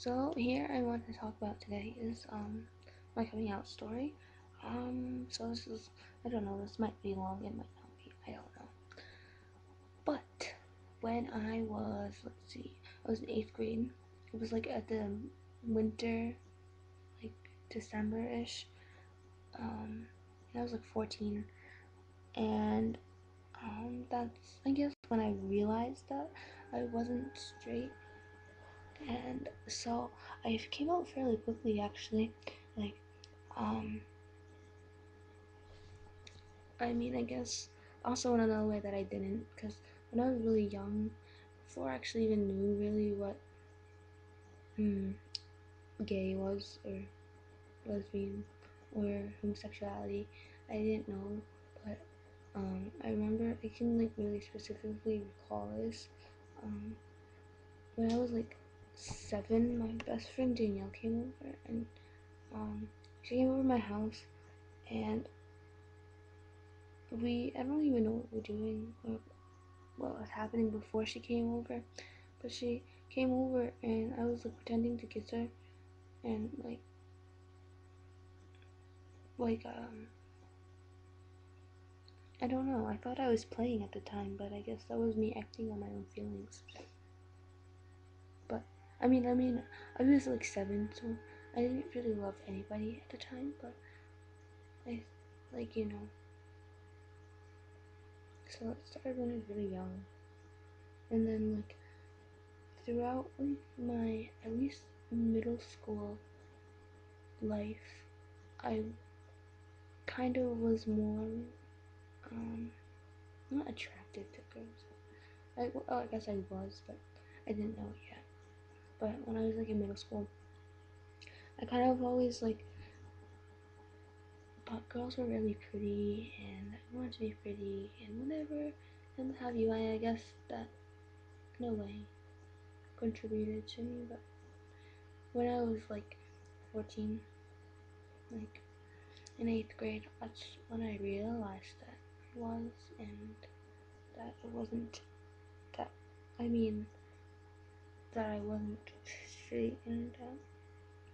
So here I want to talk about today is my coming out story. So this is, I don't know, this might be long, it might not be, I don't know. But when I was, let's see, I was in 8th grade. It was like at the winter, like December-ish. And I was like 14, and that's, I guess, when I realized that I wasn't straight. And so I came out fairly quickly, actually. Like, um, I guess also another way that I didn't, because when I was really young, before I actually even knew really what gay was, or lesbian, or homosexuality, I didn't know. But I remember, I can like really specifically recall this. Um, when I was like 7, my best friend Danielle came over, and she came over to my house, and I don't even know what we're doing or what was happening before she came over, but she came over and I was like pretending to kiss her, and like I don't know, I thought I was playing at the time, but I guess that was me acting on my own feelings. But I was like 7, so I didn't really love anybody at the time, but I, like, so it started when I was really young, and then like throughout like my at least middle school life, I kind of was more um not attracted to girls. I guess I was, but I didn't know it yet. But when I was like in middle school, I kind of always like thought girls were really pretty, and I wanted to be pretty and whatever, and what have you. I guess that in a way contributed to me. But when I was like 14, like in 8th grade, that's when I realized that I was, and that it wasn't that. I mean, that I wasn't straight, and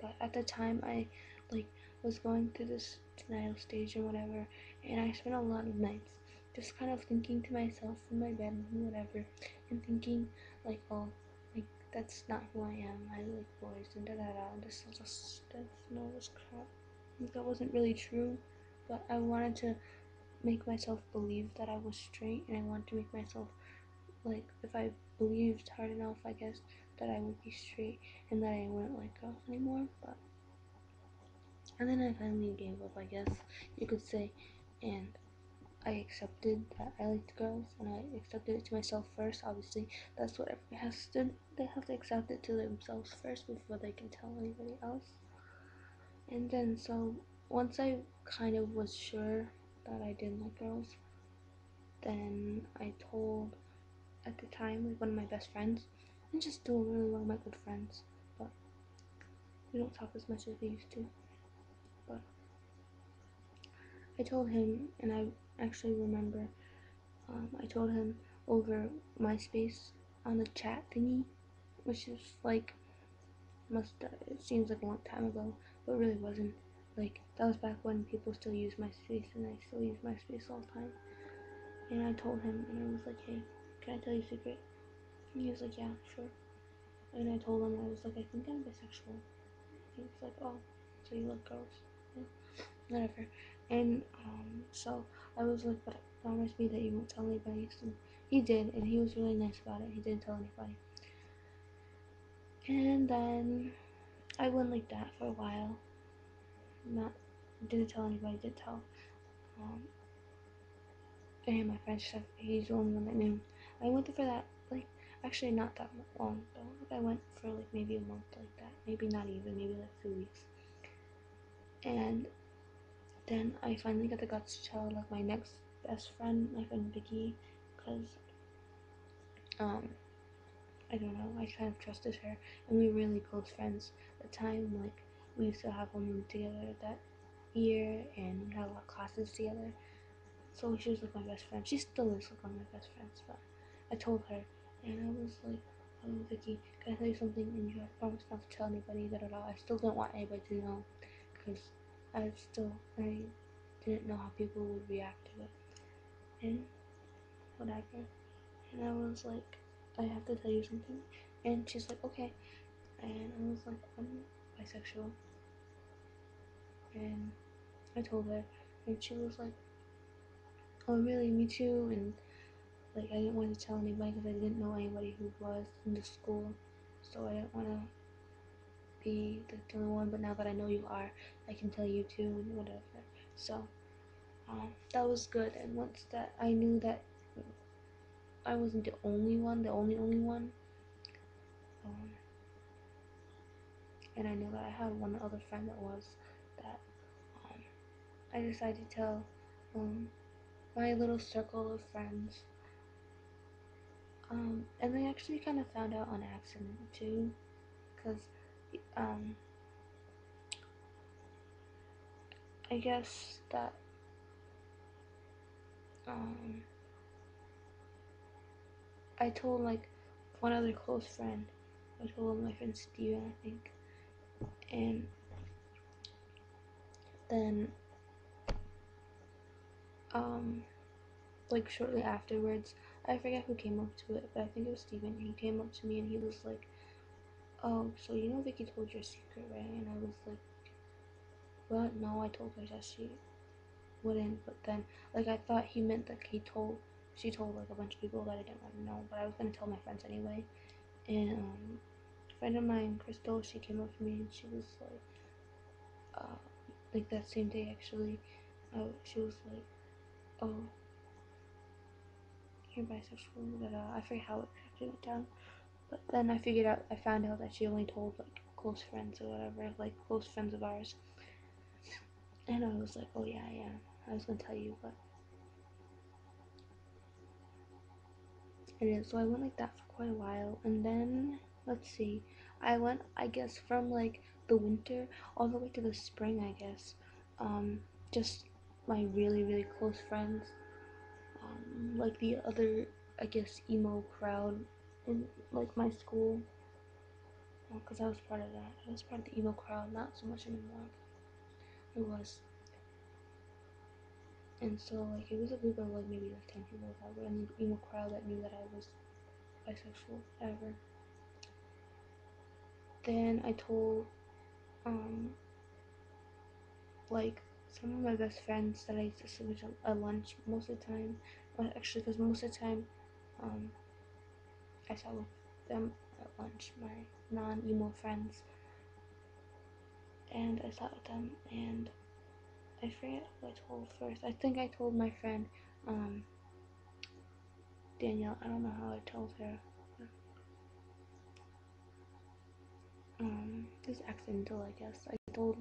but at the time I like was going through this denial stage and whatever, and I spent a lot of nights just kind of thinking to myself in my bed and whatever, and thinking like, oh, like that's not who I am. I like boys and da da da. This is just this crap. Like, that wasn't really true, but I wanted to make myself believe that I was straight, and I wanted to make myself, like, if I believed hard enough, I guess, that I would be straight and that I wouldn't like girls anymore. But and then I finally gave up, I guess you could say, and I accepted that I liked girls, and I accepted it to myself first. Obviously, that's what everyone has to. They have to accept it to themselves first before they can tell anybody else. And then so once I kind of was sure that I didn't like girls, then I told, at the time, like one of my best friends, and just still really one of my good friends, but we don't talk as much as we used to. But I told him, and I actually remember, I told him over MySpace on the chat thingy, which is like, it seems like a long time ago, but really wasn't. Like, that was back when people still use MySpace, and I still use MySpace all the time. And I told him, and I was like, hey, can I tell you a secret? And he was like, yeah, sure. And I told him, I was like, I think I'm bisexual. He was like, oh, so you like girls? Yeah, whatever. And so I was like, but promise me that you won't tell anybody. So he did, and he was really nice about it. He didn't tell anybody. And then I went like that for a while. Not didn't tell anybody. Didn't tell um, any of my friends. Except he's the only one that knew. I went there for that, like, actually not that long though. Like, I went for like maybe a month, like that. Maybe not even. Maybe like 2 weeks. And then I finally got the guts to tell like my next best friend, my friend Vicky, because um I don't know, I kind of trusted her, and we were really close friends at the time. Like, we used to have homeroom together that year, and we had a lot of classes together. So she was like my best friend. She still is like one of my best friends. But I told her, and I was like, oh, Vicky, can I tell you something? And you have promised not to tell anybody, da da da. I still didn't want anybody to know, because I didn't know how people would react to it. And whatever. And I was like, I have to tell you something. And she's like, okay. And I was like, I'm bisexual. And I told her. And she was like, oh, really? Me too. And like, I didn't want to tell anybody because I didn't know anybody who was in the school. So I didn't want to be the only one. But now that I know you are, I can tell you too and whatever. So that was good. And once that I knew that I wasn't the only one, the only one. Um, and I knew that I had one other friend that was that. Um, I decided to tell my little circle of friends. And they actually kind of found out on accident too, because I guess that um, I told like one other close friend. I told my friend Steven, I think, and then like shortly afterwards, I forget who came up to it, but I think it was Steven. He came up to me and he was like, "Oh, so you know Vicky told your secret, right?" And I was like, "What? No, I told her that she wouldn't." But then, like, I thought he meant that she told like a bunch of people that I didn't want to know. But I was gonna tell my friends anyway. And a friend of mine, Crystal, she came up to me and she was uh, like that same day actually, she was like, "Oh, you're bisexual." But I forget how it actually went down. But then I found out that she only told like close friends or whatever, like close friends of ours. And I was like, oh yeah, yeah, I was gonna tell you, but it is. So I went like that for quite a while, and then let's see, I went, I guess, from like the winter all the way to the spring, I guess. Just my really close friends, like the other, I guess, emo crowd in like my school, because I was part of that. I was part of the emo crowd, not so much anymore. It was. And so, like, it was a group of, like, maybe, like, 10 people that were in the emo crowd that knew that I was bisexual, ever. Then I told, um, like, some of my best friends that I used to sit with at lunch most of the time. Actually, because most of the time, um, I sat with them at lunch, my non-emo friends. And I sat with them, and I forget who I told first. I think I told my friend, Danielle. I don't know how I told her. It was accidental, I guess. I told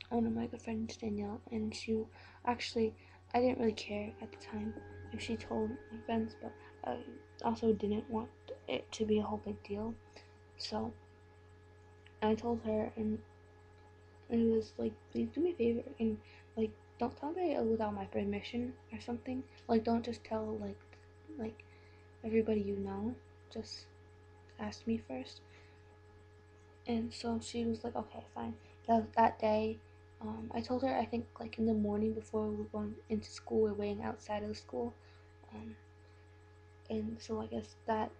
one of my good friends, Danielle, and she actually, I didn't really care at the time if she told my friends, but I also didn't want it to be a whole big deal. So I told her, and it was like, please do me a favor and like don't tell me without my permission or something. Like don't just tell like everybody you know. Just ask me first. And so she was like, okay, fine. That day. I told her, I think, like in the morning before we were going into school, we were waiting outside of the school. Um, and so I guess that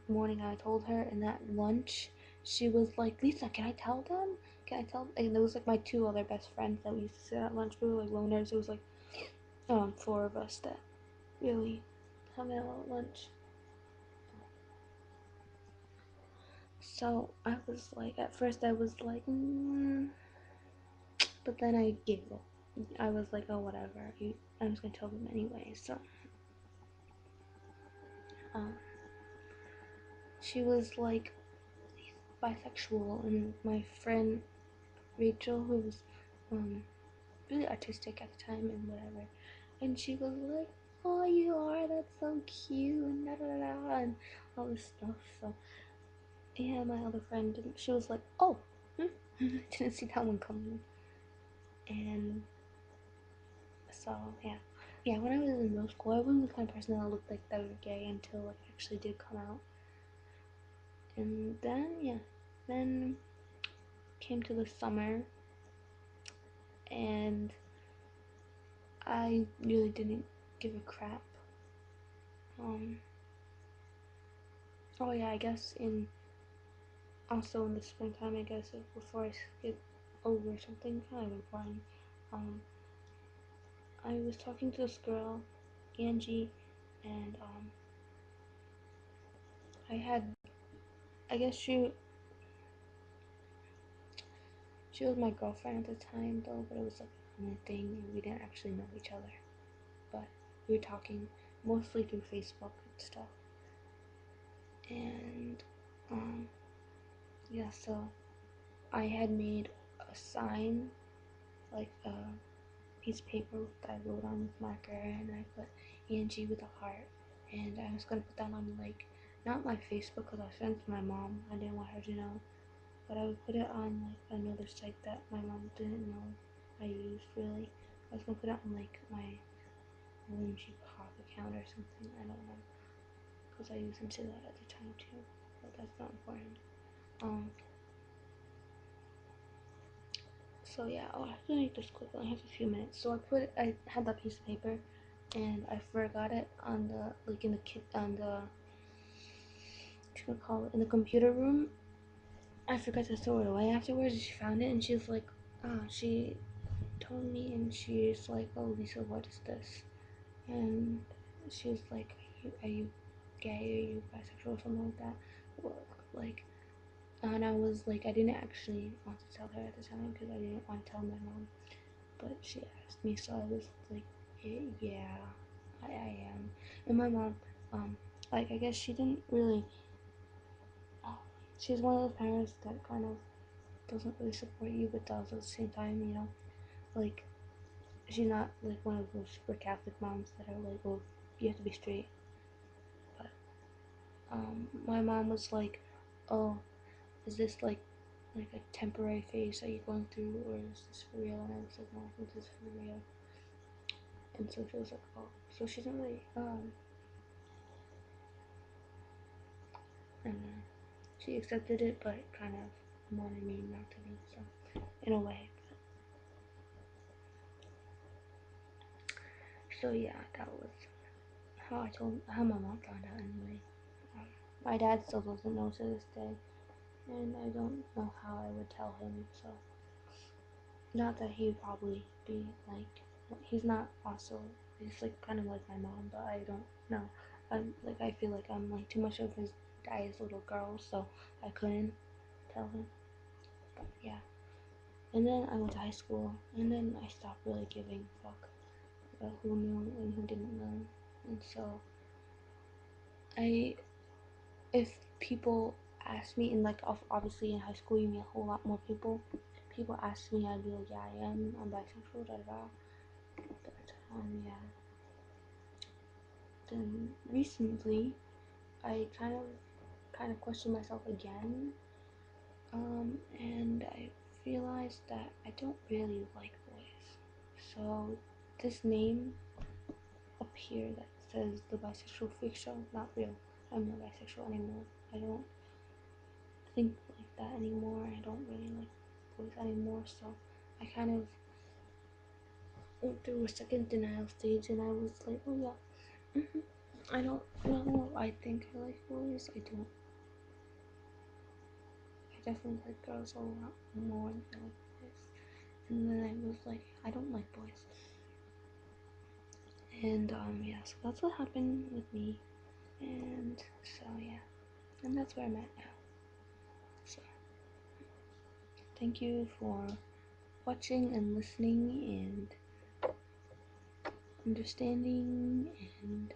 morning I told her, and that lunch, she was like, Lisa, can I tell them? Can I tell them? And there was like my two other best friends that we used to sit at lunch. We were like loners. It was like four of us that really hung out at lunch. So I was like, at first I was like, but then I gave up. I was like, oh, whatever. I was gonna tell them anyway. So, um, she was like bisexual, and my friend Rachel, who was really artistic at the time and whatever, and she was like, oh, you are. That's so cute, and da da da, and all this stuff. So, yeah, my other friend, she was like, oh, didn't see that one coming, and so yeah. Yeah, when I was in middle school, I wasn't the kind of person that looked like they were gay until like it actually did come out. And then came to the summer, and I really didn't give a crap. Oh yeah, I guess also in the springtime, I guess before I skip over something kind of important, um, I was talking to this girl, Angie, and I had, I guess she was my girlfriend at the time though, but it was like a thing, and we didn't actually know each other, but we were talking mostly through Facebook and stuff, and yeah, so I had made a sign, like a piece of paper that I wrote on with marker, and I put Angie with a heart, and I was gonna put that on like not my Facebook because I was friends with my mom. I didn't want her to know, but I would put it on like another site that my mom didn't know I used really. I was gonna put it on like my OMG Pop account or something. I don't know because I used into that at the time too, but that's not important. Um, So yeah, I'll have to make this quick. I only have a few minutes. So I had that piece of paper, and I forgot it on the like in the kit on the what you call it in the computer room. I forgot to throw it away afterwards. She found it and she was like, she told me and she's like, oh Lisa, what is this? And she was like, are you gay? Are you bisexual or something like that? Well, like, and I was like, I didn't actually want to tell her at the time because I didn't want to tell my mom. But she asked me, so I was like, yeah, I am. And my mom, like, I guess she didn't really, she's one of those parents that kind of doesn't really support you, but does at the same time, you know? Like, she's not like one of those super Catholic moms that are like, well, you have to be straight. But, my mom was like, oh, is this like a temporary phase that you're going through, or is this for real? And I was like, no, I think this is for real. And so she was like, oh, so she didn't really, I don't know. She accepted it, but kind of wanted me not to be, so, in a way. So yeah, that was how my mom found out anyway. Um, my dad still doesn't know to this day, and I don't know how I would tell him, so, not that he would probably be like, he's not also, he's like kind of like my mom, but I don't know. I feel like I'm like too much of his dad's little girl, so I couldn't tell him, but yeah. And then I went to high school, and then I stopped really giving a fuck about who knew and who didn't know. And so, I, if people ask me, and like obviously in high school you meet a whole lot more people. If people ask me, I'd be like, yeah, I'm bisexual, da da da. But yeah. Then recently, I kind of questioned myself again, and I realized that I don't really like boys. So this name up here that says the bisexual freak show, not real. I'm not bisexual anymore. I don't think like that anymore. I don't really like boys anymore. So I kind of went through a second denial stage, and I was like, oh yeah, I don't know. I think I like boys. I don't. I definitely like girls a lot more than I like boys. And then I was like, I don't like boys. And yeah, so that's what happened with me. And so yeah, and that's where I'm at now. So thank you for watching and listening and understanding, and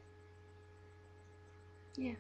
yeah.